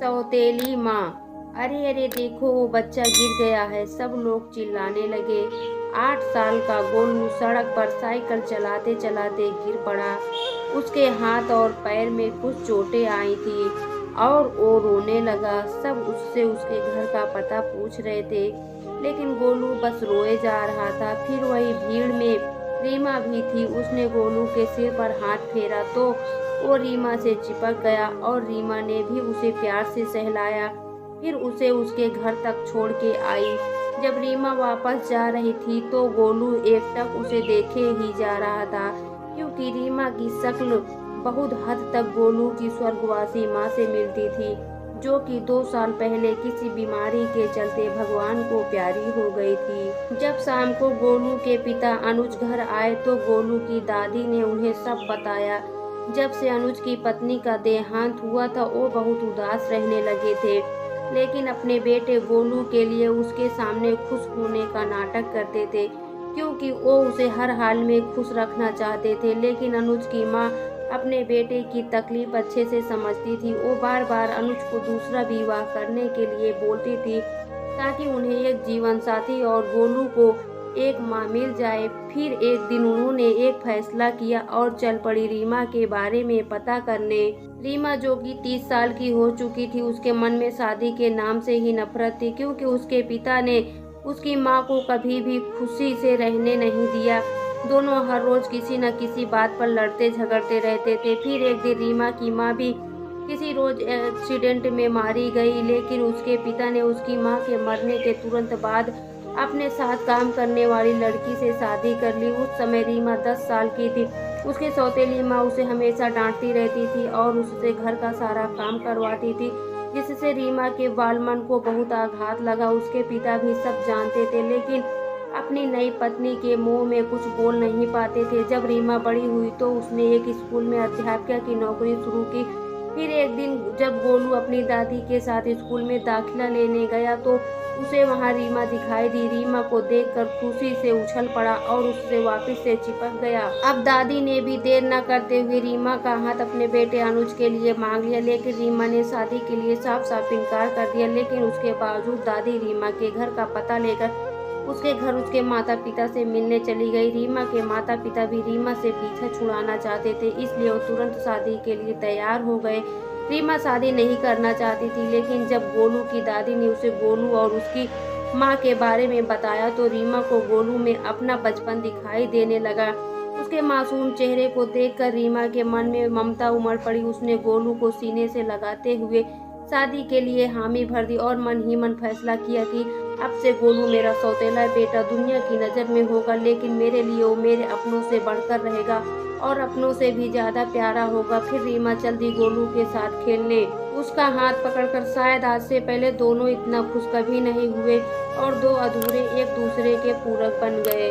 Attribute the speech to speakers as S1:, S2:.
S1: सौतेली माँ। अरे अरे देखो वो बच्चा गिर गया है, सब लोग चिल्लाने लगे। 8 साल का गोलू सड़क पर साइकिल चलाते चलाते गिर पड़ा। उसके हाथ और पैर में कुछ चोटें आई थी और वो रोने लगा। सब उससे उसके घर का पता पूछ रहे थे, लेकिन गोलू बस रोए जा रहा था। फिर वही भीड़ में रीमा भी थी। उसने गोलू के सिर पर हाथ फेरा तो वो रीमा से चिपक गया और रीमा ने भी उसे प्यार से सहलाया। फिर उसे उसके घर तक छोड़ के आई। जब रीमा वापस जा रही थी तो गोलू एकटक उसे देखे ही जा रहा था, क्योंकि रीमा की शक्ल बहुत हद तक गोलू की स्वर्गवासी माँ से मिलती थी, जो कि 2 साल पहले किसी बीमारी के चलते भगवान को प्यारी हो गई थी। जब शाम को गोलू के पिता अनुज घर आए तो गोलू की दादी ने उन्हें सब बताया। जब से अनुज की पत्नी का देहांत हुआ था वो बहुत उदास रहने लगे थे, लेकिन अपने बेटे गोलू के लिए उसके सामने खुश होने का नाटक करते थे, क्योंकि वो उसे हर हाल में खुश रखना चाहते थे। लेकिन अनुज की माँ अपने बेटे की तकलीफ अच्छे से समझती थी। वो बार बार अनुज को दूसरा विवाह करने के लिए बोलती थी, ताकि उन्हें एक जीवन साथी और गोलू को एक माँ मिल जाए। फिर एक दिन उन्होंने एक फैसला किया और चल पड़ी रीमा के बारे में पता करने। रीमा, जो कि 30 साल की हो चुकी थी, उसके मन में शादी के नाम से ही नफरत थी, क्योंकि उसके पिता ने उसकी माँ को कभी भी खुशी से रहने नहीं दिया। दोनों हर रोज किसी न किसी बात पर लड़ते झगड़ते रहते थे। फिर एक दिन रीमा की माँ भी किसी रोज एक्सीडेंट में मारी गई, लेकिन उसके पिता ने उसकी माँ के मरने के तुरंत बाद अपने साथ काम करने वाली लड़की से शादी कर ली। उस समय रीमा 10 साल की थी। उसकी सौतेली माँ उसे हमेशा डांटती रहती थी और उससे घर का सारा काम करवाती थी, जिससे रीमा के बालमन को बहुत आघात लगा। उसके पिता भी सब जानते थे, लेकिन अपनी नई पत्नी के मुंह में कुछ बोल नहीं पाते थे। जब रीमा बड़ी हुई तो उसने एक स्कूल में अध्यापिका की नौकरी शुरू की। फिर एक दिन जब गोलू अपनी दादी के साथ स्कूल में दाखिला लेने गया तो उसे वहां रीमा दिखाई दी। रीमा को देखकर खुशी से उछल पड़ा और उससे वापस से चिपक गया। अब दादी ने भी देर न करते हुए रीमा का हाथ अपने बेटे अनुज के लिए मांग लिया, लेकिन रीमा ने शादी के लिए साफ साफ इनकार कर दिया। लेकिन उसके बावजूद दादी रीमा के घर का पता लेकर उसके घर उसके माता पिता से मिलने चली गई। रीमा के माता पिता भी रीमा से पीछा छुड़ाना चाहते थे, इसलिए वो तुरंत शादी के लिए तैयार हो गए। रीमा शादी नहीं करना चाहती थी, लेकिन जब गोलू की दादी ने उसे गोलू और उसकी माँ के बारे में बताया तो रीमा को गोलू में अपना बचपन दिखाई देने लगा। उसके मासूम चेहरे को देखकर रीमा के मन में ममता उमड़ पड़ी। उसने गोलू को सीने से लगाते हुए शादी के लिए हामी भर दी और मन ही मन फैसला किया कि अब से गोलू मेरा सौतेला बेटा दुनिया की नज़र में होगा, लेकिन मेरे लिए वो मेरे अपनों से बढ़कर रहेगा और अपनों से भी ज़्यादा प्यारा होगा। फिर रीमा चल दी गोलू के साथ खेलने। उसका हाथ पकड़कर शायद आज से पहले दोनों इतना खुश कभी नहीं हुए और दो अधूरे एक दूसरे के पूरक बन गए।